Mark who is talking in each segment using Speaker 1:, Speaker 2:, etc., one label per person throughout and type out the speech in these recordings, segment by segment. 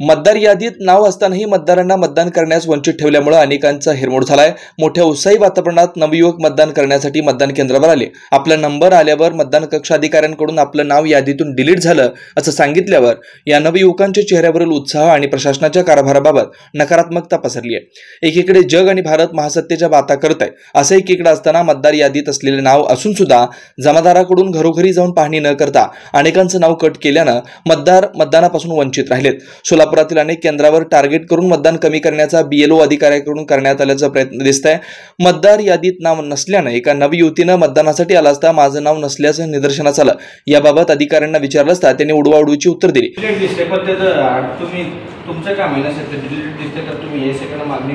Speaker 1: मतदार यादीत नाव असतानाही मतदारांना मतदान करण्यास वंचित ठेवल्यामुळे अनेकांचा हिरमोड झालाय। मोठ्या उत्साही वातावरणात नवयुवक मतदान करण्यासाठी मतदान केंद्रावर आले। आपला नंबर आल्यावर मतदान कक्ष अधिकाऱ्यांकडून आपलं नाव यादीतून डिलीट झालं असं सांगितल्यावर या नवयुवकांच्या चेहऱ्यावरील उत्साह आणि प्रशासनाच्या कारभाराबाबत नकारात्मकता पसरली आहे। एकीकडे जग आणि भारत महासत्तेच्या बाता करत आहे, असं एकीकडे असताना मतदार यादीत असलेले नाव असून सुद्धा जमादाराकडून घरोघरी जाऊन पाहणी न करता अनेकांचं नाव कट केल्यानं मतदार मतदानापासून वंचित राहिलेत। सोलापुरातील अनेक केंद्रावर टार्गेट करून मतदान कमी करण्याचा BLO अधिकाऱ्यांकडून करण्यात आल्याचा प्रयत्न दिसतोय। मतदार यादीत नाव नसल्याने एका नवयुवतीनं मतदानासाठी आला असता माझं नाव नसल्याचं निदर्शनास आलं। याबाबत अधिकाऱ्यांना विचारलं असता त्यांनी उडवाउडवीची उत्तर दिली।
Speaker 2: तुमचं काम आहे ना सर, डिलीट दिसते तर तुम्ही हे सेकंड मागणी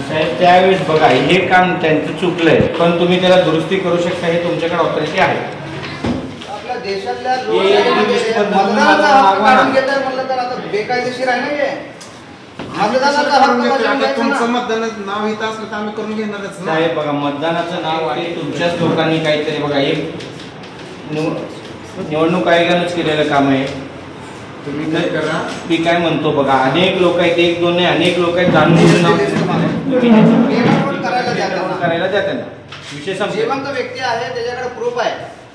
Speaker 2: साहेब त्यावेळेस बघा हे काम त्यांचं चुकलंय, पण तुम्ही त्याला दुरुस्ती करू शकता, हे तुमच्याकडे ऑथॉरिटी आहे।
Speaker 3: आपल्या देशातल्या बेकायदेशीर आहे ना हे
Speaker 4: तुमचं मतदानाचं नाव इथं असलं तर आम्ही करून घेणारच ना
Speaker 2: साहेब। बघा मतदानाचं नाव आहे तुमच्याच लोकांनी काहीतरी बघा एक निवडणूक आयोगानंच केलेलं काम आहे। तुम्ही काय करा, मी काय म्हणतो बघा अनेक लोक आहेत, एक दोन नाही अनेक लोक आहेत, जाणून करायला द्या त्यांना। विशेष
Speaker 3: जिवंत व्यक्ती आहे त्याच्याकडे प्रूफ आहे,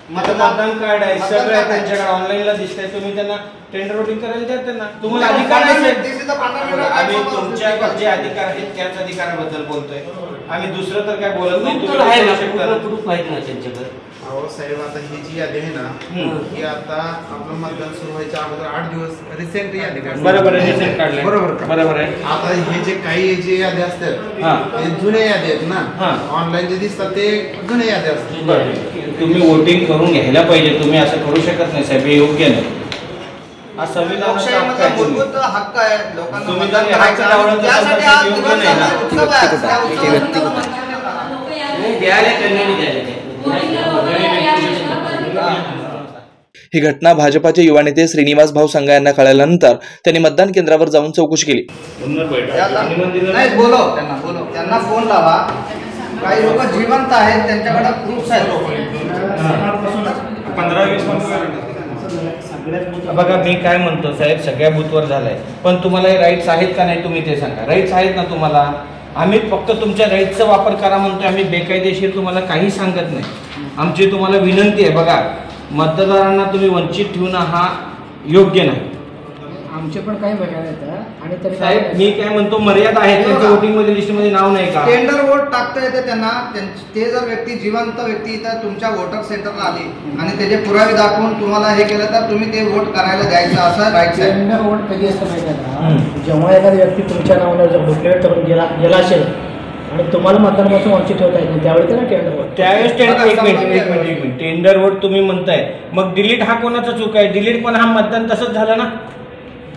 Speaker 2: मतदान कार्ड आहे, सगळं आहे त्यांच्याकडे, ऑनलाईनला दिसतंय। तुम्ही त्यांना टेंडर वोटिंग करायला द्या त्यांना, तुम्हाला अधिकार आहे। आम्ही तुमच्याकडे जे अधिकार आहेत त्याच अधिकाराबद्दल बोलतोय, आम्ही दुसरं तर काय बोलत नाही।
Speaker 5: प्रूफ आहेत ना त्यांच्याकडे।
Speaker 4: अहो साहेब आता ही जी यादी आहे ना ही आता आपलं मतदान सुरू व्हायच्या अगोदर 8 दिवस रिसेंट यादी काढली।
Speaker 2: बरोबर आहे, रिसेंट काढले बरोबर आहे।
Speaker 4: आता हे जे काही जे यादी असतात ते जुने यादी आहेत ना, ऑनलाईन जे दिसतात ते जुने यादी असतात।
Speaker 2: तुम्ही वोटिंग करून घ्यायला पाहिजे, तुम्ही असं करू शकत नाही साहेब, हे योग्य नाही। हा संविधानाचा
Speaker 3: मूलभूत हक्क आहे लोकांना,
Speaker 2: तुम्ही जर हक्क लावला तर योग्य नाही ना।
Speaker 1: ही घटना भाजपाचे युवा नेते श्रीनिवास भाऊ संघा यांना कळल्यानंतर त्यांनी मतदान केंद्रावर जाऊन चौकशी केली।
Speaker 3: त्यांना फोन लावा, काही लोक जिवंत आहेत त्यांच्याकडे प्रूफ आहेत।
Speaker 2: 15-20 बघा मी काय म्हणतो साहेब, सगळ्या बूथवर झालाय, पण तुम्हाला हे राईट्स आहेत का नाही तुम्ही ते सांगा। राईट्स आहेत ना तुम्हाला, आम्ही फक्त तुमच्या राईट्सचा वापर करा म्हणतोय, आम्ही बेकायदेशीर तुम्हाला काही सांगत नाही। आमची तुम्हाला विनंती आहे, बघा मतदारांना तुम्ही वंचित ठेवणं हा योग्य नाही।
Speaker 6: आमचे पण काही मर्यादा आहेत आणि तरी
Speaker 2: साहेब मी काय म्हणतो मर्यादा आहे, त्यांच्या वोटिंग मध्ये लिस्टमध्ये नाव नाही का?
Speaker 3: टेंडर वोट टाकता येते त्यांना, ते जर व्यक्ती जिवंत व्यक्ती तर तुमच्या वोटर सेंटरला आली आणि त्याचे पुरावे दाखवून तुम्हाला हे केलं तर तुम्ही ते वोट करायला द्यायचं, असं राईट आहे।
Speaker 6: टेंडर वोट कधी असतं माहिती आहे का, जेव्हा एखादा व्यक्ती तुमच्या नावावर जर डिक्लेअर करून गेला असेल आणि तुम्हाला मतदानापासून वंचित ठेवता येत नाही त्यावेळी त्याला टेंडर वोट,
Speaker 2: त्यावेळेस एक मिनिट टेंडर वोट तुम्ही म्हणताय, मग डिलीट हा कोणाचा चूक आहे? डिलीट पण हा मतदान तसंच झालं ना,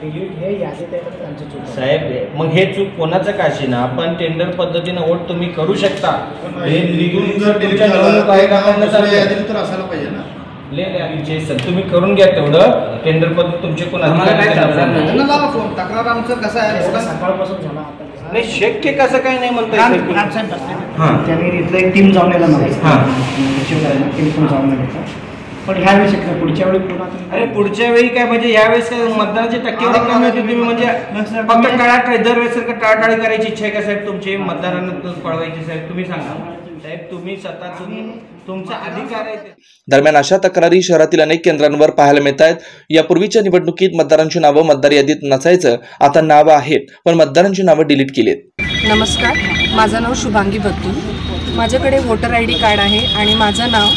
Speaker 6: डिलीट हे यादीत आहे तर त्यांचं चूक
Speaker 2: साहेब। मग हे चूक कोणाचं काशी ना, आपण टेंडर पद्धतीनं वोट तुम्ही करू शकता, हे निघून जर तुमच्या निवडणूक आयोगाकडनं
Speaker 4: तर असायला पाहिजे ना।
Speaker 2: तुम्ही करून घ्या तेवढं टेंडर पद्धत तुमचे कोण
Speaker 3: तक्रार आमचं कसं आहे
Speaker 6: सकाळपासून झाला
Speaker 2: नाही, शक्य कसं काही नाही म्हणता
Speaker 6: त्यांनी इथलं एक टीम जाऊन यायला पण ह्या वेळेस पुढच्या वेळी
Speaker 2: अरे पुढच्या वेळी काय म्हणजे यावेळेस मतदानाची टक्केवारी कमी होती, तुम्ही म्हणजे फक्त टाळाटाळी दरवेळेस टाळाटाळी करायची इच्छा आहे का साहेब तुमची? मतदारांना पळवायची साहेब तुम्ही सांगा साहेब, तुम्ही स्वतः तुमचा अधिकार आहे।
Speaker 1: दरम्यान अशा तक्रारी शहरातील अनेक केंद्रांवर पाहायला मिळत आहेत। यापूर्वीच्या निवडणुकीत मतदारांची नावं मतदार यादीत नसायचं, आता नावं आहेत पण मतदारांची नावं डिलीट केलीत।
Speaker 7: नमस्कार, माझं नाव शुभांगी बत्तूल। माझ्याकडे वोटर ID कार्ड आहे आणि माझं नाव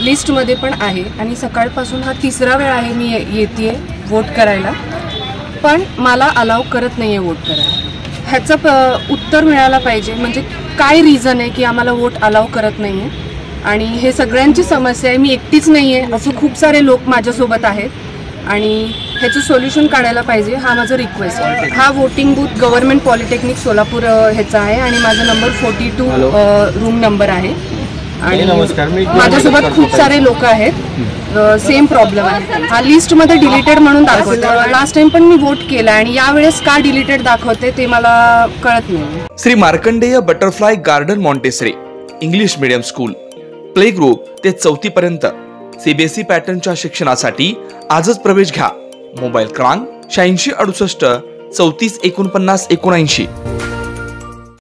Speaker 7: लिस्टमध्ये पण आहे आणि सकाळपासून हा 3रा वेळ आहे मी येते वोट करायला, पण मला अलाव करत नाही आहे वोट करायला। ह्याचं उत्तर मिळायला पाहिजे, म्हणजे काय रिझन आहे की आम्हाला वोट अलाव करत नाही आहे। आणि हे सगळ्यांची समस्या आहे, मी एकटीच नाही आहे, असं खूप सारे लोक माझ्यासोबत आहेत आणि ह्याचं सोल्युशन काढायला पाहिजे, हा माझा रिक्वेस्ट आहे। हा voting booth government polytechnic Solapur ह्याचा आहे आणि माझा नंबर 42 रूम नंबर आहे आणि माझ्यासोबत खूप सारे लोक आहेत, सेम प्रॉब्लेम आहे। हा लिस्टमध्ये डिलीटेड म्हणून दाखवतं, लास्ट टाइम पण मी वोट केला आणि यावेळेस का डिलीटेड दाखवते ते मला कळत नाही।
Speaker 1: Shri Markandey butterfly garden Montessori English medium school, play group ते 4थी पर्यंत CBSE पॅटर्नच्या शिक्षणासाठी आजच प्रवेश घ्या. मोबाईल क्रमांक 8668 34 49 79.